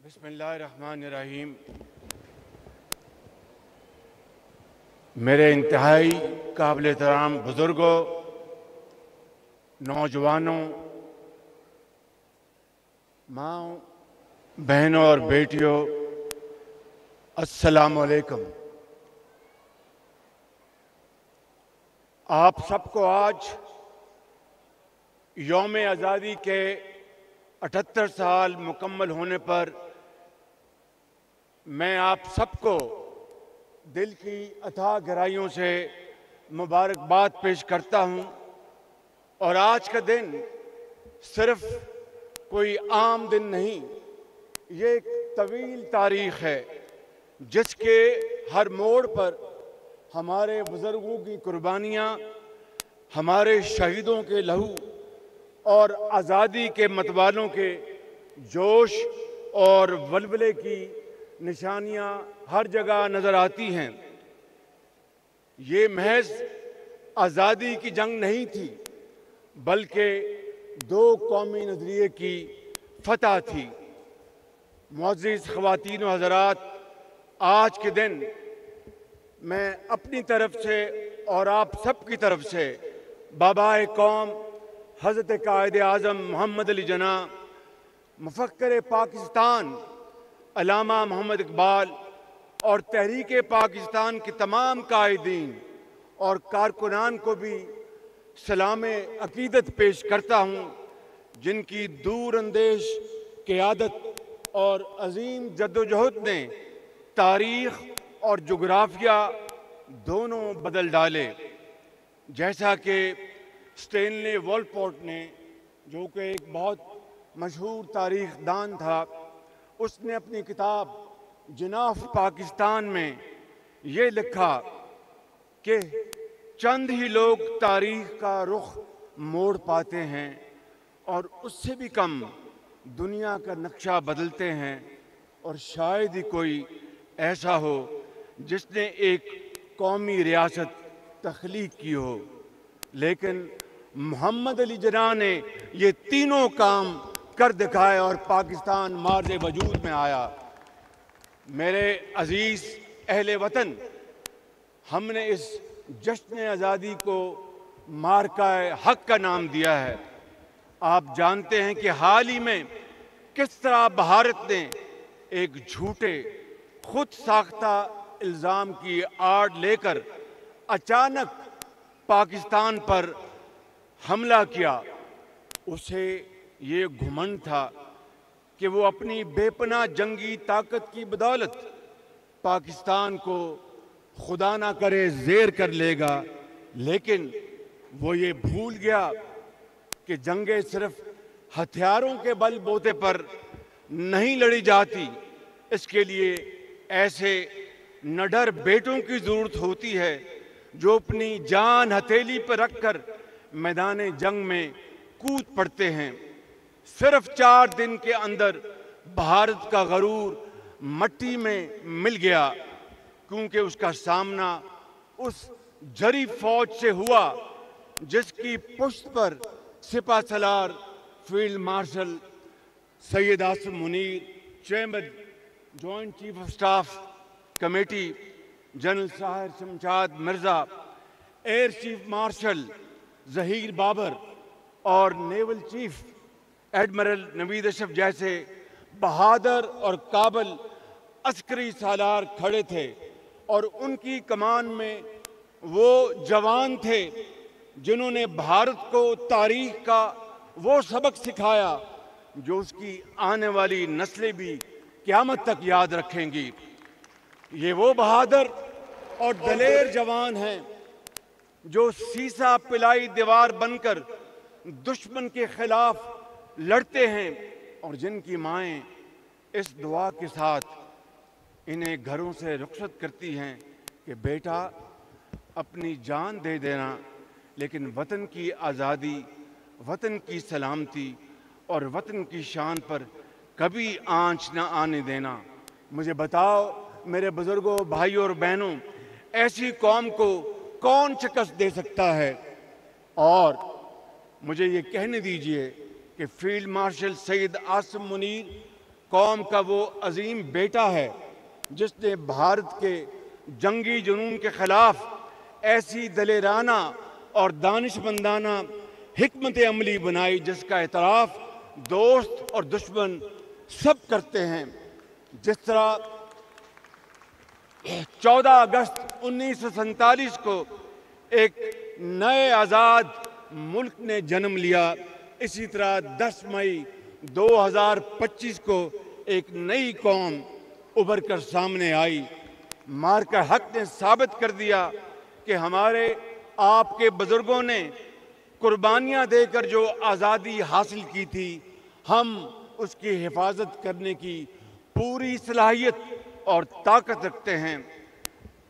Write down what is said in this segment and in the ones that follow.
بسم اللہ الرحمن الرحیم۔ میرے انتہائی قابل احترام بزرگوں، نوجوانوں، ماؤں، بہنوں اور بیٹیوں، السلام علیکم۔ آپ سب کو آج یوم آزادی کے 78 سال مکمل ہونے پر میں آپ سب کو دل کی اتھاہ گہرائیوں سے مبارکباد پیش کرتا ہوں۔ اور آج کا دن صرف کوئی عام دن نہیں، یہ ایک طویل تاریخ ہے جس کے ہر موڑ پر ہمارے بزرگوں کی قربانیاں، ہمارے شہیدوں کے لہو اور آزادی کے متوالوں کے جوش اور ولولے کی نشانیاں ہر جگہ نظر آتی ہیں۔ یہ محض آزادی کی جنگ نہیں تھی، بلکہ دو قومی نظریے کی فتح تھی۔ معزز خواتین و حضرات، آج کے دن میں اپنی طرف سے اور آپ سب کی طرف سے بابائے قوم حضرت قائد اعظم محمد علی جناح، مفکر پاکستان علامہ محمد اقبال اور تحریک پاکستان کے تمام قائدین اور کارکنان کو بھی سلام عقیدت پیش کرتا ہوں، جن کی دور اندیش قیادت اور عظیم جدوجہد نے تاریخ اور جغرافیہ دونوں بدل ڈالے۔ جیسا کہ اسٹینلے والپورٹ نے، جو کہ ایک بہت مشہور تاریخ دان تھا، اس نے اپنی کتاب جناح آف پاکستان میں یہ لکھا کہ چند ہی لوگ تاریخ کا رخ موڑ پاتے ہیں اور اس سے بھی کم دنیا کا نقشہ بدلتے ہیں، اور شاید ہی کوئی ایسا ہو جس نے ایک قومی ریاست تخلیق کی ہو۔ لیکن محمد علی جناح نے یہ تینوں کام کر دکھائے اور پاکستان مارز وجود میں آیا۔ میرے عزیز اہل وطن، ہم نے اس جشن آزادی کو مارکہ حق کا نام دیا ہے۔ آپ جانتے ہیں کہ حال ہی میں کس طرح بھارت نے ایک جھوٹے خود ساختہ الزام کی آڑ لے کر اچانک پاکستان پر حملہ کیا۔ اسے یہ گھمنڈ تھا کہ وہ اپنی بے پناہ جنگی طاقت کی بدولت پاکستان کو خدا نہ کرے زیر کر لے گا، لیکن وہ یہ بھول گیا کہ جنگیں صرف ہتھیاروں کے بل بوتے پر نہیں لڑی جاتی۔ اس کے لیے ایسے نڈر بیٹوں کی ضرورت ہوتی ہے جو اپنی جان ہتھیلی پر رکھ کر میدان جنگ میں کود پڑتے ہیں۔ صرف 4 دن کے اندر بھارت کا غرور مٹی میں مل گیا، کیونکہ اس کا سامنا اس جری فوج سے ہوا جس کی پشت پر سپہ سالار field marshal Syed Asim Munir, chairman joint chief of staff committee general Sahir Shamshad Mirza, air chief marshal Zaheer Babar اور نیول چیف ایڈمرل نوید اشرف جیسے بہادر اور قابل عسکری سالار کھڑے تھے، اور ان کی کمان میں وہ جوان تھے جنہوں نے بھارت کو تاریخ کا وہ سبق سکھایا جو اس کی آنے والی نسلیں بھی قیامت تک یاد رکھیں گی۔ یہ وہ بہادر اور دلیر جوان ہیں جو سیسا پلائی دیوار بن کر دشمن کے خلاف لڑتے ہیں، اور جن کی مائیں اس دعا کے ساتھ انہیں گھروں سے رخصت کرتی ہیں کہ بیٹا اپنی جان دے دینا، لیکن وطن کی آزادی، وطن کی سلامتی اور وطن کی شان پر کبھی آنچ نہ آنے دینا۔ مجھے بتاؤ میرے بزرگوں، بھائیوں اور بہنوں، ایسی قوم کو کون شکست دے سکتا ہے؟ اور مجھے یہ کہنے دیجئے کہ فیلڈ مارشل سید عاصم منیر قوم کا وہ عظیم بیٹا ہے جس نے بھارت کے جنگی جنون کے خلاف ایسی دلیرانہ اور دانشمندانہ حکمت عملی بنائی جس کا اعتراف دوست اور دشمن سب کرتے ہیں۔ جس طرح 14 اگست 1947 کو ایک نئے آزاد ملک نے جنم لیا، اسی طرح 10 مئی 2025 کو ایک نئی قوم ابھر کر سامنے آئی۔ مارکہ حق نے ثابت کر دیا کہ ہمارے آپ کے بزرگوں نے قربانیاں دے کر جو آزادی حاصل کی تھی، ہم اس کی حفاظت کرنے کی پوری صلاحیت اور طاقت رکھتے ہیں۔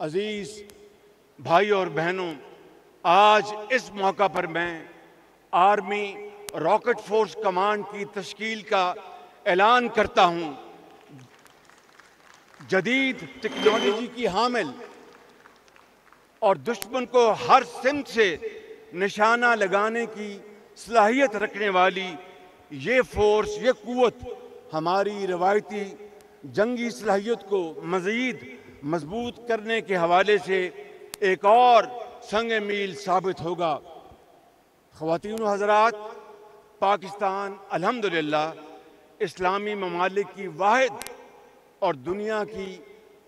عزیز بھائیوں اور بہنوں، آج اس موقع پر میں آرمی راکٹ فورس کمانڈ کی تشکیل کا اعلان کرتا ہوں۔ جدید ٹیکنالوجی کی حامل اور دشمن کو ہر سمت سے نشانہ لگانے کی صلاحیت رکھنے والی یہ فورس، یہ قوت ہماری روایتی جنگی صلاحیت کو مزید مضبوط کرنے کے حوالے سے ایک اور سنگ میل ثابت ہوگا۔ خواتین و حضرات، پاکستان الحمدللہ اسلامی ممالک کی واحد اور دنیا کی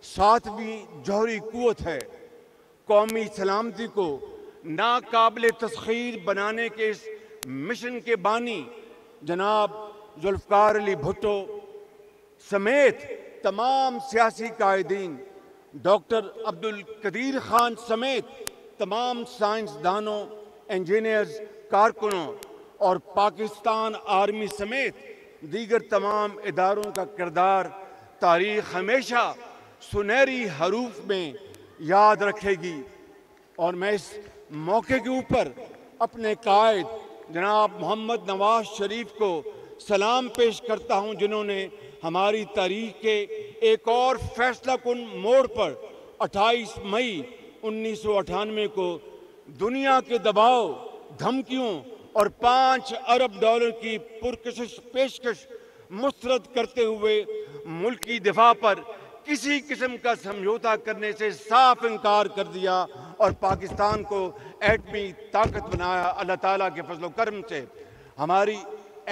7ویں جوہری قوت ہے۔ قومی سلامتی کو ناقابل تسخیر بنانے کے اس مشن کے بانی جناب ذوالفقار علی بھٹو سمیت تمام سیاسی قائدین، ڈاکٹر عبدالقدیر خان سمیت تمام سائنسدانوں، انجینئرز، کارکنوں اور پاکستان آرمی سمیت دیگر تمام اداروں کا کردار تاریخ ہمیشہ سنہری حروف میں یاد رکھے گی۔ اور میں اس موقع کے اوپر اپنے قائد جناب محمد نواز شریف کو سلام پیش کرتا ہوں، جنہوں نے ہماری تاریخ کے ایک اور فیصلہ کن موڑ پر 28 مئی 1998 کو دنیا کے دباؤ، دھمکیوں اور 5 ارب ڈالر کی پرکشش پیشکش مسترد کرتے ہوئے ملکی دفاع پر کسی قسم کا سمجھوتا کرنے سے صاف انکار کر دیا اور پاکستان کو ایٹمی طاقت بنایا۔ اللہ تعالیٰ کے فضل و کرم سے ہماری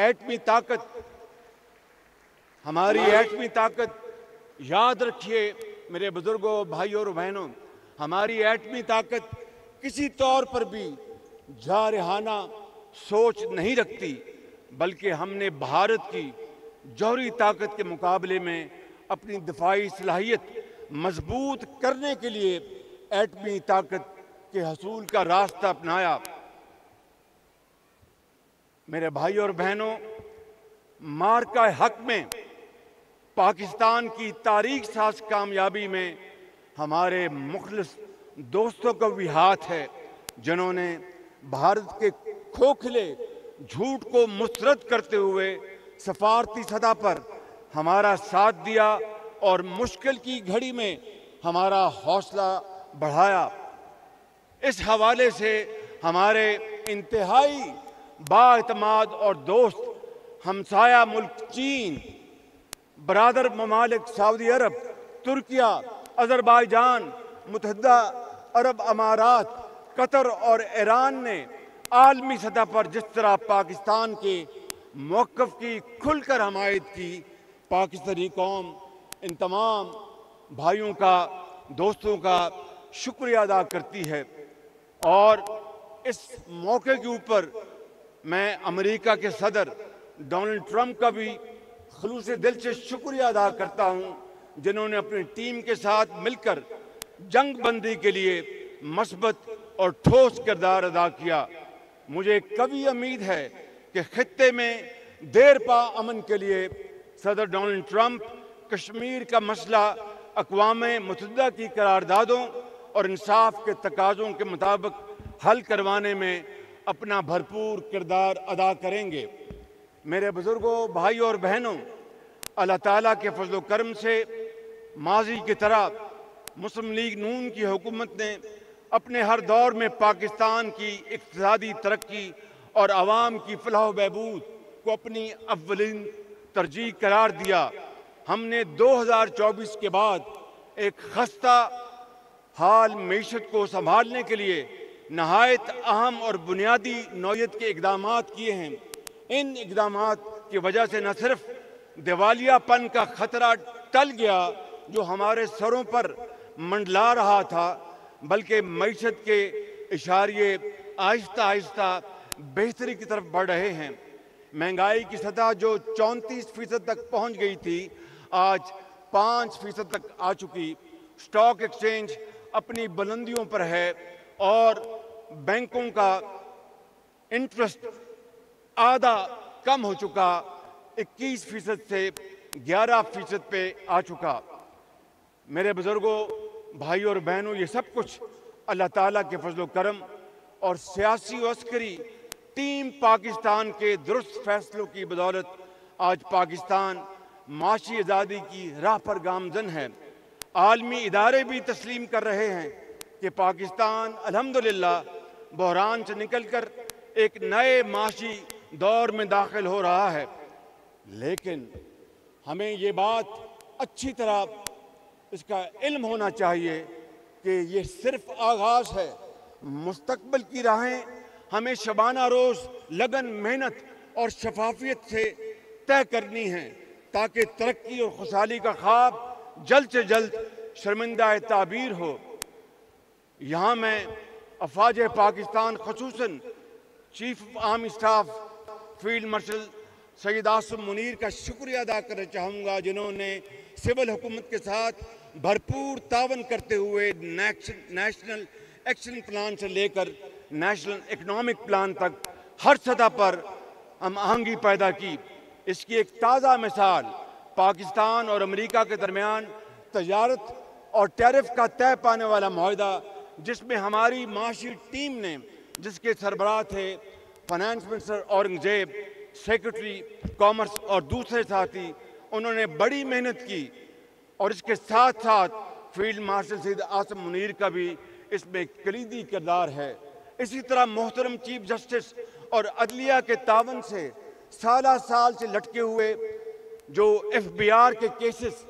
ایٹمی طاقت یاد رکھیے میرے بزرگوں، بھائیوں اور بہنوں، ہماری ایٹمی طاقت کسی طور پر بھی جارحانہ سوچ نہیں رکھتی، بلکہ ہم نے بھارت کی جوہری طاقت کے مقابلے میں اپنی دفاعی صلاحیت مضبوط کرنے کے لیے ایٹمی طاقت کے حصول کا راستہ اپنایا۔ میرے بھائیوں اور بہنوں، مارکہ حق میں پاکستان کی تاریخ ساز کامیابی میں ہمارے مخلص دوستوں کا بھی ہاتھ ہے، جنہوں نے بھارت کے کھوکھلے جھوٹ کو مسترد کرتے ہوئے سفارتی سطح پر ہمارا ساتھ دیا اور مشکل کی گھڑی میں ہمارا حوصلہ بڑھایا۔ اس حوالے سے ہمارے انتہائی بااعتماد اور دوست ہمسایہ ملک چین، برادر ممالک سعودی عرب، ترکیہ، آذربائیجان، متحدہ عرب امارات، قطر اور ایران نے عالمی سطح پر جس طرح پاکستان کے موقف کی کھل کر حمایت کی، پاکستانی قوم ان تمام بھائیوں کا، دوستوں کا شکریہ ادا کرتی ہے۔ اور اس موقع کے اوپر میں امریکہ کے صدر ڈونلڈ ٹرمپ کا بھی خلوص دل سے شکریہ ادا کرتا ہوں، جنہوں نے اپنی ٹیم کے ساتھ مل کر جنگ بندی کے لیے مثبت اور ٹھوس کردار ادا کیا۔ مجھے کبھی امید ہے کہ خطے میں دیر پا امن کے لیے صدر ڈونلڈ ٹرمپ کشمیر کا مسئلہ اقوام متحدہ کی قراردادوں اور انصاف کے تقاضوں کے مطابق حل کروانے میں اپنا بھرپور کردار ادا کریں گے۔ میرے بزرگوں، بھائیوں اور بہنوں، اللہ تعالیٰ کے فضل و کرم سے ماضی کی طرح مسلم لیگ نون کی حکومت نے اپنے ہر دور میں پاکستان کی اقتصادی ترقی اور عوام کی فلاح و بہبود کو اپنی اولین ترجیح قرار دیا۔ ہم نے 2024 کے بعد ایک خستہ حال معیشت کو سنبھالنے کے لیے نہایت اہم اور بنیادی نوعیت کے اقدامات کیے ہیں۔ ان اقدامات کی وجہ سے نہ صرف دیوالیہ پن کا خطرہ ٹل گیا جو ہمارے سروں پر منڈلا رہا تھا، بلکہ معیشت کے اشاریے آہستہ آہستہ بہتری کی طرف بڑھ رہے ہیں۔ مہنگائی کی سطح جو 34% تک پہنچ گئی تھی، آج 5% تک آ چکی۔ اسٹاک ایکسچینج اپنی بلندیوں پر ہے اور بینکوں کا انٹرسٹ آدھا کم ہو چکا، 21% سے 11% پہ آ چکا۔ میرے بزرگوں، بھائیوں اور بہنوں، یہ سب کچھ اللہ تعالیٰ کے فضل و کرم اور سیاسی و عسکری ٹیم پاکستان کے درست فیصلوں کی بدولت آج پاکستان معاشی آزادی کی راہ پر گامزن ہے۔ عالمی ادارے بھی تسلیم کر رہے ہیں کہ پاکستان الحمدللہ بحران سے نکل کر ایک نئے معاشی دور میں داخل ہو رہا ہے۔ لیکن ہمیں یہ بات اچھی طرح اس کا علم ہونا چاہیے کہ یہ صرف آغاز ہے۔ مستقبل کی راہیں ہمیں شبانہ روز لگن، محنت اور شفافیت سے طے کرنی ہیں تاکہ ترقی اور خوشحالی کا خواب جلد سے جلد شرمندہ تعبیر ہو۔ یہاں میں افواج پاکستان خصوصاً chief of army staff field marshal Syed Asim Munir کا شکریہ ادا کرنا چاہوں گا، جنہوں نے سول حکومت کے ساتھ بھرپور تعاون کرتے ہوئے نیشنل ایکشن پلان سے لے کر نیشنل اکنامک پلان تک ہر سطح پر ہم آہنگی پیدا کی۔ اس کی ایک تازہ مثال پاکستان اور امریکہ کے درمیان تجارت اور ٹیرف کا طے پانے والا معاہدہ، جس میں ہماری معاشی ٹیم نے، جس کے سربراہ تھے finance minister Aurangzeb, secretary commerce اور دوسرے ساتھی، انہوں نے بڑی محنت کی، اور اس کے ساتھ ساتھ فیلڈ مارشل سید عاصم منیر کا بھی اس میں کلیدی کردار ہے۔ اسی طرح محترم چیف جسٹس اور عدلیہ کے تعاون سے سالہ سال سے لٹکے ہوئے جو ایف بی آر کے کیسز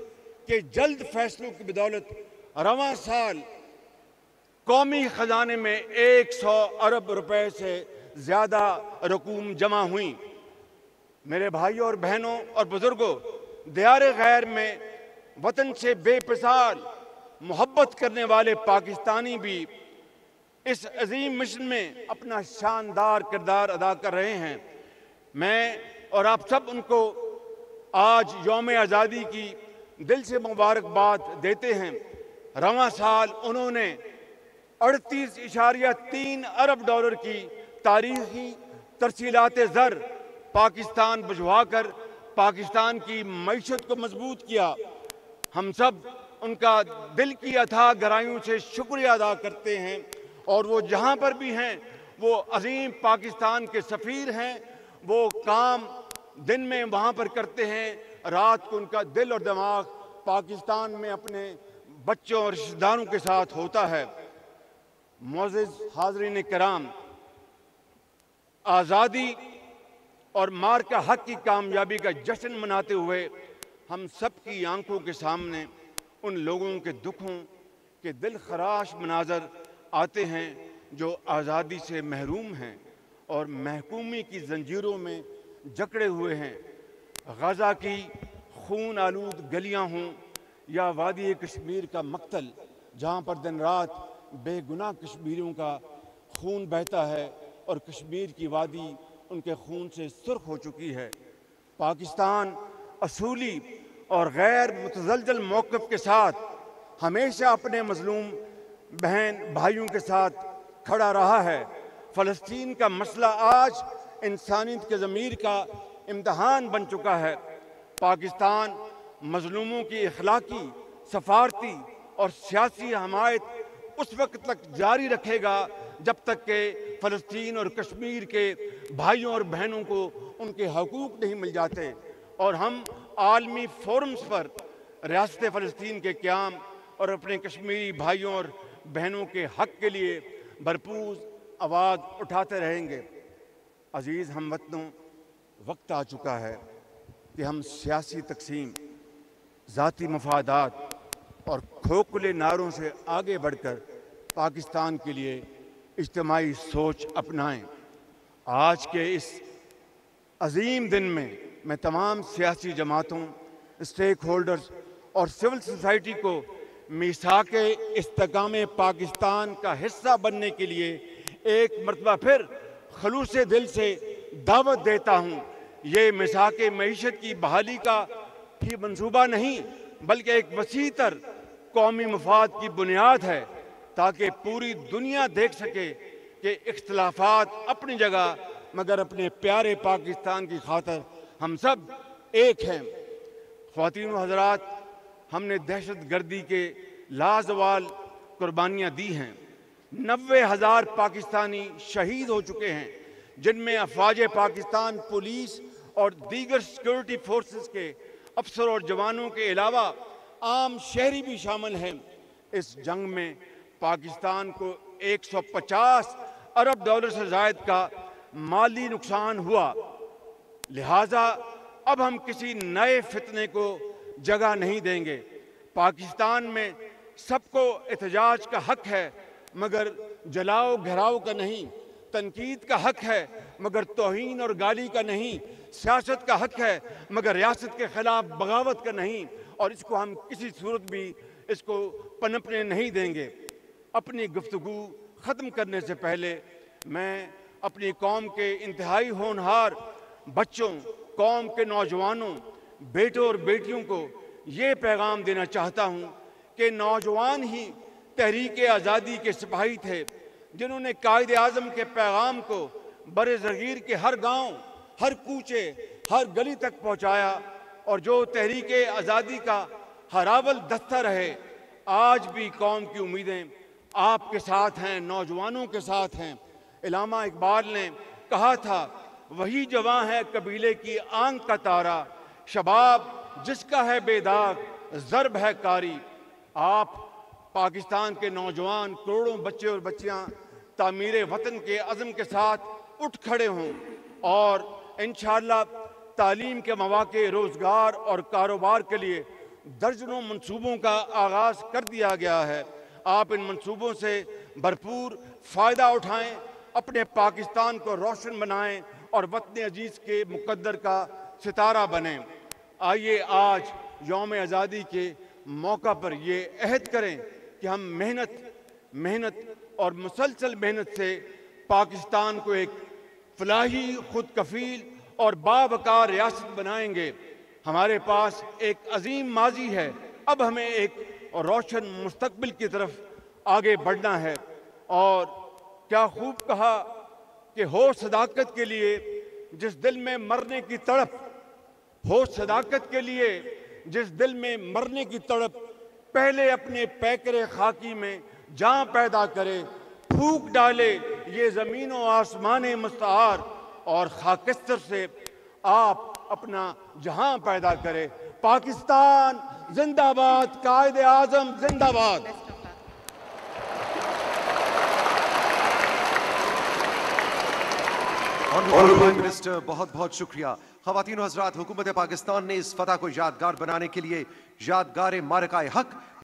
کے جلد فیصلوں کی بدولت رواں سال قومی خزانے میں 100 ارب روپے سے زیادہ رقوم جمع ہوئیں۔ میرے بھائیوں اور بہنوں اور بزرگوں، دیار غیر میں وطن سے بے مثال محبت کرنے والے پاکستانی بھی اس عظیم مشن میں اپنا شاندار کردار ادا کر رہے ہیں۔ میں اور آپ سب ان کو آج یوم آزادی کی دل سے مبارکباد دیتے ہیں۔ رواں سال انہوں نے 38.3 ارب ڈالر کی تاریخی ترسیلات زر پاکستان بھجوا کر پاکستان کی معیشت کو مضبوط کیا۔ ہم سب ان کا دل کی اتھاہ گہرائیوں سے شکریہ ادا کرتے ہیں، اور وہ جہاں پر بھی ہیں وہ عظیم پاکستان کے سفیر ہیں۔ وہ کام دن میں وہاں پر کرتے ہیں، رات کو ان کا دل اور دماغ پاکستان میں اپنے بچوں اور رشتہ داروں کے ساتھ ہوتا ہے۔ معزز حاضرین کرام، آزادی اور مارکہ حق کی کامیابی کا جشن مناتے ہوئے ہم سب کی آنکھوں کے سامنے ان لوگوں کے دکھوں کے دل خراش مناظر آتے ہیں جو آزادی سے محروم ہیں اور محکومی کی زنجیروں میں جکڑے ہوئے ہیں۔ غزہ کی خون آلود گلیاں ہوں یا وادی کشمیر کا مقتل، جہاں پر دن رات بے گناہ کشمیریوں کا خون بہتا ہے اور کشمیر کی وادی ان کے خون سے سرخ ہو چکی ہے۔ پاکستان اصولی اور غیر متزلزل موقف کے ساتھ ہمیشہ اپنے مظلوم بہن بھائیوں کے ساتھ کھڑا رہا ہے۔ فلسطین کا مسئلہ آج انسانیت کے ضمیر کا امتحان بن چکا ہے۔ پاکستان مظلوموں کی اخلاقی، سفارتی اور سیاسی حمایت اس وقت تک جاری رکھے گا جب تک کہ فلسطین اور کشمیر کے بھائیوں اور بہنوں کو ان کے حقوق نہیں مل جاتے، اور ہم عالمی فورمز پر ریاست فلسطین کے قیام اور اپنے کشمیری بھائیوں اور بہنوں کے حق کے لیے بھرپور آواز اٹھاتے رہیں گے۔ عزیز ہم وطنوں، وقت آ چکا ہے کہ ہم سیاسی تقسیم ذاتی مفادات اور کھوکھلے نعروں سے آگے بڑھ کر پاکستان کے لیے اجتماعی سوچ اپنائیں۔ آج کے اس عظیم دن میں تمام سیاسی جماعتوں، اسٹیک ہولڈرز اور سول سوسائٹی کو میثاق استحکام پاکستان کا حصہ بننے کے لیے ایک مرتبہ پھر خلوص دل سے دعوت دیتا ہوں۔ یہ میثاق معیشت کی بحالی کا ہی منصوبہ نہیں بلکہ ایک وسیع تر قومی مفاد کی بنیاد ہے، تاکہ پوری دنیا دیکھ سکے کہ اختلافات اپنی جگہ مگر اپنے پیارے پاکستان کی خاطر ہم سب ایک ہیں۔ خواتین و حضرات، ہم نے دہشت گردی کے لازوال قربانیاں دی ہیں۔ 90,000 پاکستانی شہید ہو چکے ہیں، جن میں افواج پاکستان، پولیس اور دیگر سیکورٹی فورسز کے افسر اور جوانوں کے علاوہ عام شہری بھی شامل ہیں۔ اس جنگ میں پاکستان کو 150 ارب ڈالر سے زائد کا مالی نقصان ہوا، لہٰذا اب ہم کسی نئے فتنے کو جگہ نہیں دیں گے۔ پاکستان میں سب کو احتجاج کا حق ہے مگر جلاؤ گھراؤ کا نہیں، تنقید کا حق ہے مگر توہین اور گالی کا نہیں، سیاست کا حق ہے مگر ریاست کے خلاف بغاوت کا نہیں، اور اس کو ہم کسی صورت بھی اس کو پنپنے نہیں دیں گے۔ اپنی گفتگو ختم کرنے سے پہلے میں اپنی قوم کے انتہائی ہونہار بچوں، قوم کے نوجوانوں، بیٹوں اور بیٹیوں کو یہ پیغام دینا چاہتا ہوں کہ نوجوان ہی تحریک آزادی کے سپاہی تھے، جنہوں نے قائد اعظم کے پیغام کو بر صغیر کے ہر گاؤں، ہر کوچے، ہر گلی تک پہنچایا، اور جو تحریک آزادی کا ہراول دستہ رہے۔ آج بھی قوم کی امیدیں آپ کے ساتھ ہیں، نوجوانوں کے ساتھ ہیں۔ علامہ اقبال نے کہا تھا، وہی جواں ہے قبیلے کی آنکھ کا تارا، شباب جس کا ہے بے داغ ضرب ہے کاری۔ آپ پاکستان کے نوجوان، کروڑوں بچے اور بچیاں تعمیر وطن کے عزم کے ساتھ اٹھ کھڑے ہوں، اور انشاءاللہ تعلیم کے مواقع، روزگار اور کاروبار کے لیے درجنوں منصوبوں کا آغاز کر دیا گیا ہے۔ آپ ان منصوبوں سے بھرپور فائدہ اٹھائیں، اپنے پاکستان کو روشن بنائیں اور وطن عزیز کے مقدر کا ستارہ بنیں۔ آئیے آج یوم آزادی کے موقع پر یہ عہد کریں کہ ہم محنت اور مسلسل محنت سے پاکستان کو ایک فلاحی، خود کفیل اور باوقار ریاست بنائیں گے۔ ہمارے پاس ایک عظیم ماضی ہے، اب ہمیں ایک روشن مستقبل کی طرف آگے بڑھنا ہے۔ اور کیا خوب کہا کہ ہو صداقت کے لیے جس دل میں مرنے کی تڑپ، ہو صداقت کے لیے جس دل میں مرنے کی تڑپ، پہلے اپنے پیکرے خاکی میں جاں پیدا کرے، پھونک ڈالے یہ زمین و آسمان مستعار، اور خاکستر سے آپ اپنا جہاں پیدا کرے۔ پاکستان زندہ باد، قائد اعظم زندہ باد۔ پرائم منسٹر بہت بہت شکریہ۔ خواتین و حضرات، حکومت پاکستان نے اس فتح کو یادگار بنانے کے لیے یادگار معرکہ حق